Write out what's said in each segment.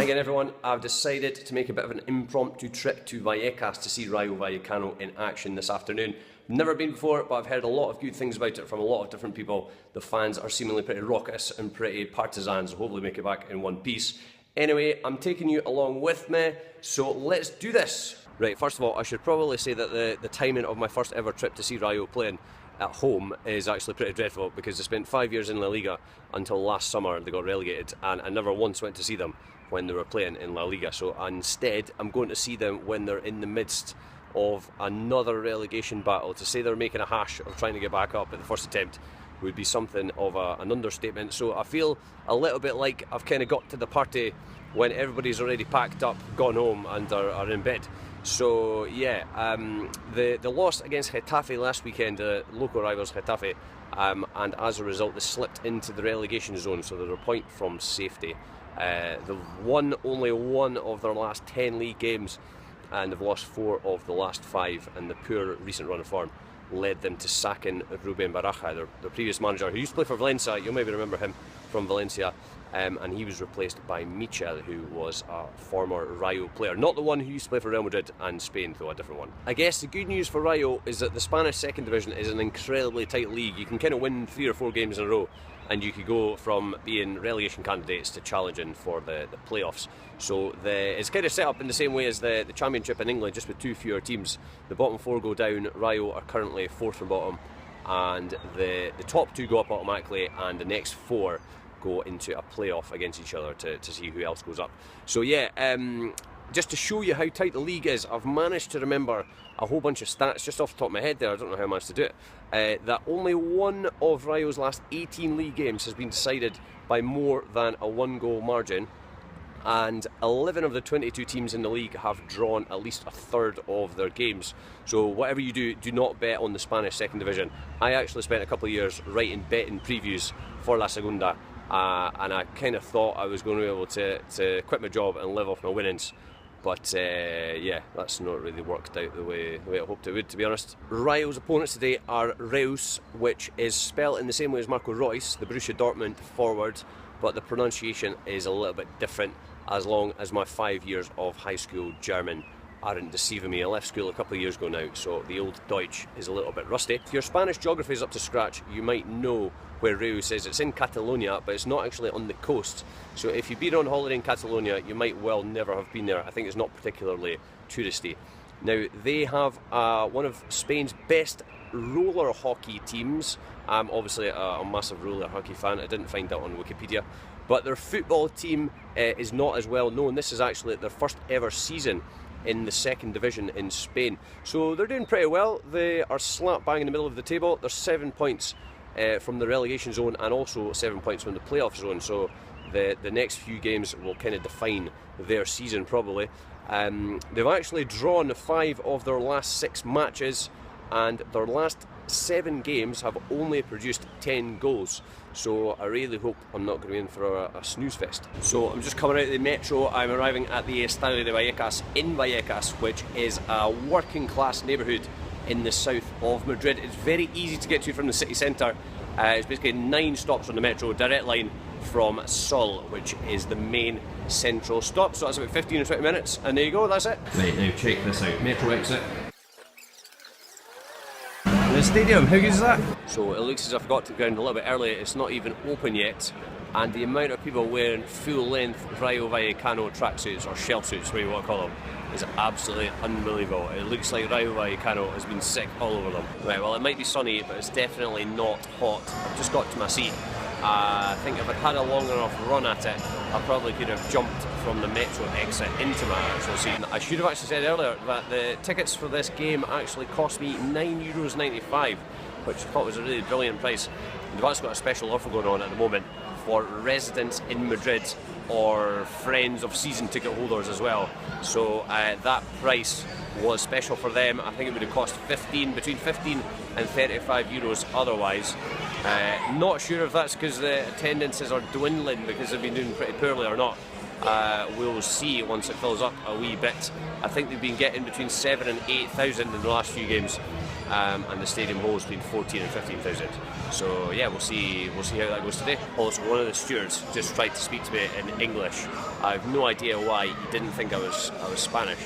again everyone, I've decided to make a bit of an impromptu trip to Vallecas to see Rayo Vallecano in action this afternoon. Never been before, but I've heard a lot of good things about it from a lot of different people. The fans are seemingly pretty raucous and pretty partisan, so hopefully make it back in one piece. Anyway, I'm taking you along with me, so let's do this. Right, first of all, I should probably say that the timing of my first ever trip to see Rayo playing at home is actually pretty dreadful, because I spent 5 years in La Liga until last summer they got relegated, and I never once went to see them when they were playing in La Liga. So instead I'm going to see them when they're in the midst of another relegation battle. To say they're making a hash of trying to get back up at the first attempt would be something of an understatement. So I feel a little bit like I've kind of got to the party when everybody's already packed up, gone home and are in bed. So yeah, the loss against Getafe last weekend, local rivals Getafe, and as a result they slipped into the relegation zone, so they're a point from safety. They've won only one of their last 10 league games, and they've lost 4 of the last 5, and the poor recent run of form led them to sacking Rubén Baraja, their previous manager, who used to play for Valencia. You'll maybe remember him from Valencia, and he was replaced by Michel, who was a former Rayo player. Not the one who used to play for Real Madrid and Spain, though a different one. I guess the good news for Rayo is that the Spanish second division is an incredibly tight league. You can kind of win 3 or 4 games in a row, and you could go from being relegation candidates to challenging for the playoffs. So it's kind of set up in the same way as the Championship in England, just with 2 fewer teams. The bottom 4 go down. Rayo are currently 4th from bottom, and the top 2 go up automatically, and the next 4 go into a playoff against each other to see who else goes up. So yeah, just to show you how tight the league is, I've managed to remember a whole bunch of stats just off the top of my head there. I don't know how I managed to do it. That only one of Rayo's last 18 league games has been decided by more than a 1-goal margin, and 11 of the 22 teams in the league have drawn at least a third of their games. So whatever you do, do not bet on the Spanish second division. I actually spent a couple of years writing betting previews for La Segunda, and I kind of thought I was going to be able to quit my job and live off my winnings. But yeah, that's not really worked out the way I hoped it would, to be honest. Rayo's opponents today are Reus, which is spelled in the same way as Marco Reus, the Borussia Dortmund forward, but the pronunciation is a little bit different, as long as my 5 years of high school German aren't deceiving me. I left school a couple of years ago now, so the old Deutsch is a little bit rusty. If your Spanish geography is up to scratch, you might know where Reus is. It's in Catalonia, but it's not actually on the coast. So if you've been on holiday in Catalonia, you might well never have been there. I think it's not particularly touristy. Now, they have one of Spain's best roller hockey teams. I'm obviously a massive roller hockey fan. I didn't find that on Wikipedia. But their football team is not as well known. This is actually their first ever season in the second division in Spain. So they're doing pretty well. They are slap bang in the middle of the table. They're 7 points from the relegation zone, and also 7 points from the playoff zone. So the next few games will kind of define their season, probably. They've actually drawn 5 of their last 6 matches, and their last 7 games have only produced 10 goals. So I really hope I'm not going to be in for a snooze fest. So I'm just coming out of the metro. I'm arriving at the Estadio de Vallecas in Vallecas, which is a working class neighbourhood in the south of Madrid. It's very easy to get to from the city centre. It's basically 9 stops on the metro, direct line from Sol, which is the main central stop. So that's about 15 or 20 minutes, and there you go, that's it. Right, now check this out. Metro exit. The stadium, how good is that? So it looks as if I got to the ground a little bit early. It's not even open yet, and the amount of people wearing full-length Rayo Vallecano tracksuits, or shell suits, whatever you want to call them, is absolutely unbelievable. It looks like Rayo Vallecano has been sick all over them. Right, well, it might be sunny, but it's definitely not hot. I've just got to my seat. I think if I'd had a long enough run at it, I probably could have jumped from the metro exit into my actual seat. I should have actually said earlier that the tickets for this game actually cost me €9.95, which I thought was a really brilliant price. They've actually got a special offer going on at the moment for residents in Madrid or friends of season ticket holders as well. So that price was special for them. I think it would have cost between 15 and €35 otherwise. Not sure if that's because the attendances are dwindling because they've been doing pretty poorly or not. We'll see once it fills up a wee bit. I think they've been getting between 7,000 and 8,000 in the last few games. and the stadium holds between 14 and 15,000. So yeah, we'll see how that goes today. Also, one of the stewards just tried to speak to me in English. I have no idea why. He didn't think I was Spanish,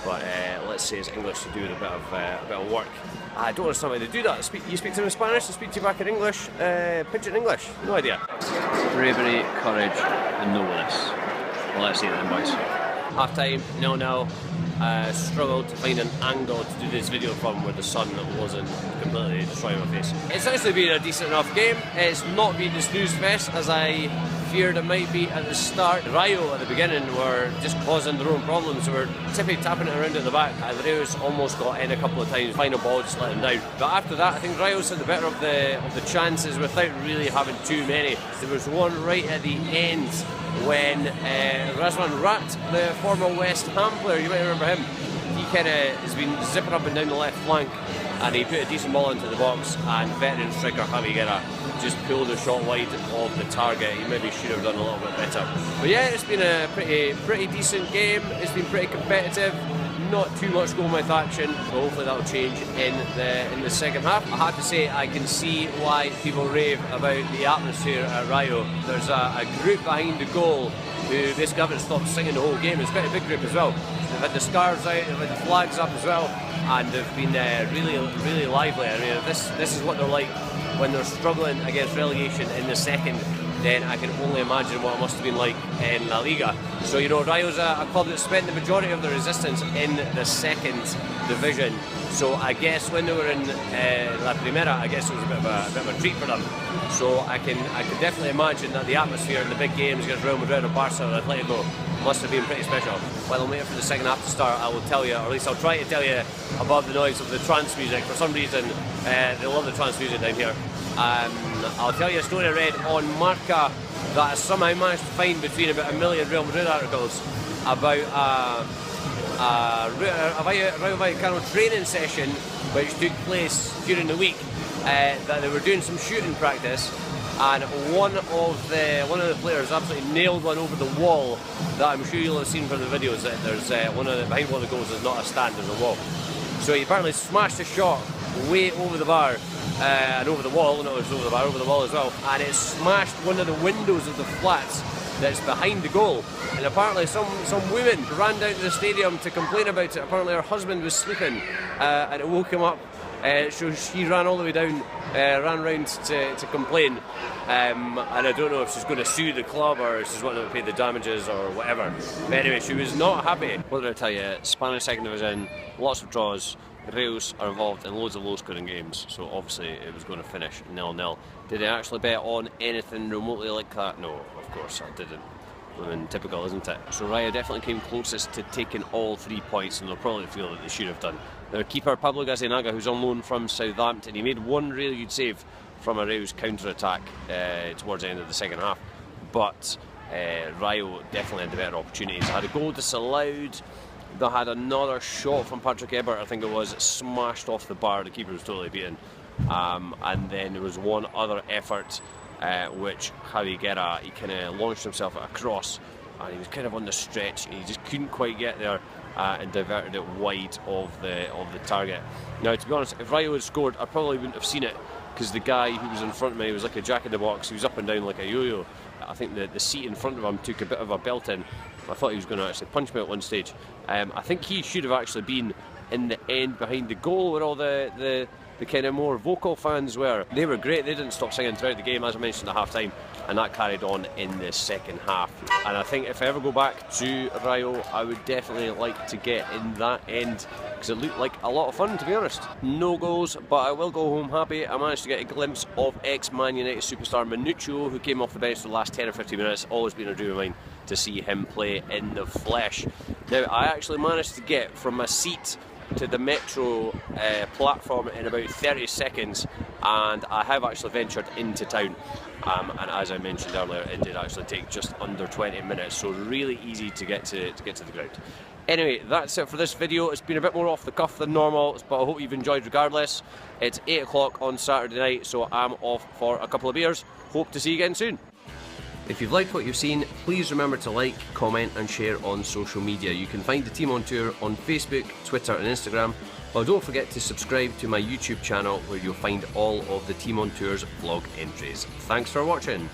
but let's say it's English to do with a bit of work. I don't understand why they do that. You speak to them in Spanish, they speak to you back in English, pidgin English. No idea. Bravery, courage, and nobleness. Well, let's see it then, boys. Half time, 0-0. Struggled to find an angle to do this video from where the sun wasn't completely destroying my face. It's actually been a decent enough game. It's not been the snooze fest as I feared it might be at the start. Rayo at the beginning were just causing their own problems. They were tapping it around at the back. The Rayos almost got in a couple of times. Final ball just let them down. But after that, I think Rayos had the better of the chances without really having too many. There was one right at the end when Razvan Rat, the former West Ham player, you might remember him, he kind of has been zipping up and down the left flank and he put a decent ball into the box, and veteran striker Javiera just pulled a shot wide of the target. He maybe should have done a little bit better. But yeah, it's been a pretty decent game. It's been pretty competitive. Not too much goal-mouth action, so hopefully that'll change in the second half. I have to say, I can see why people rave about the atmosphere at Rayo. There's a group behind the goal who basically haven't stopped singing the whole game. It's quite a big group as well. They've had the scarves out, they've had the flags up as well, and they've been really lively. I mean, this is what they're like when they're struggling against relegation in the second. Then I can only imagine what it must have been like in La Liga. So, you know, Rayo's a club that spent the majority of their resistance in the second division. So I guess when they were in La Primera, I guess it was a bit of a treat for them. So I can definitely imagine that the atmosphere in the big games against Real Madrid or Barca or Atletico must have been pretty special. While I'm waiting for the second half to start, I will tell you, or at least I'll try to tell you, above the noise of the trance music. For some reason, they love the trance music down here. I'll tell you a story I read on Marca that I somehow managed to find between about 1 million Real Madrid articles about a Rayo Vallecano training session which took place during the week. That they were doing some shooting practice, and one of the players absolutely nailed one over the wall. That I'm sure you'll have seen from the videos. That there's behind one of the goals is not a stand, there's a wall. So he apparently smashed a shot way over the bar. And over the wall, not just over the bar, over the wall as well, and it smashed one of the windows of the flats that's behind the goal. And apparently some woman ran down to the stadium to complain about it. Apparently her husband was sleeping and it woke him up, so she ran all the way down, ran round to complain, and I don't know if she's going to sue the club or if she's wanting to pay the damages or whatever. But anyway, she was not happy. What did I tell you? Spanish second division, lots of draws. Rayos are involved in loads of low-scoring games, so obviously it was going to finish 0-0. Did I actually bet on anything remotely like that? No, of course I didn't. I mean, typical, isn't it? So Rayo definitely came closest to taking all 3 points, and they'll probably feel that they should have done. Their keeper, Pablo Gazzinaga, who's on loan from Southampton, he made one really good save from a Rayo's counter-attack towards the end of the second half, but Rayo definitely had the better opportunities. They had a goal disallowed. They had another shot from Patrick Ebert, I think it was, smashed off the bar. The keeper was totally beaten. And then there was one other effort which Javiera, he kind of launched himself at a cross and he was kind of on the stretch and he just couldn't quite get there and diverted it wide of the target. Now, to be honest, if Rayo had scored, I probably wouldn't have seen it because the guy who was in front of me was like a jack in the box. He was up and down like a yo-yo. I think the seat in front of him took a bit of a belting. I thought he was going to actually punch me at one stage. I think he should have actually been in the end behind the goal where all the kind of more vocal fans were. They were great. They didn't stop singing throughout the game, as I mentioned at half time, and that carried on in the second half. And I think if I ever go back to Rayo, I would definitely like to get in that end because it looked like a lot of fun, to be honest. No goals, but I will go home happy. I managed to get a glimpse of ex-Man United superstar Minuccio, who came off the bench for the last 10 or 15 minutes. Always been a dream of mine to see him play in the flesh. Now, I actually managed to get from my seat to the metro platform in about 30 seconds, and I have actually ventured into town, and as I mentioned earlier, it did actually take just under 20 minutes, so really easy to get to the ground. Anyway, that's it for this video. It's been a bit more off the cuff than normal, but I hope you've enjoyed regardless. It's 8 o'clock on Saturday night, so I'm off for a couple of beers. Hope to see you again soon. If you've liked what you've seen, please remember to like, comment and share on social media. You can find the team on tour on Facebook, Twitter and Instagram. Well, don't forget to subscribe to my YouTube channel where you'll find all of the Team on Tour's vlog entries. Thanks for watching.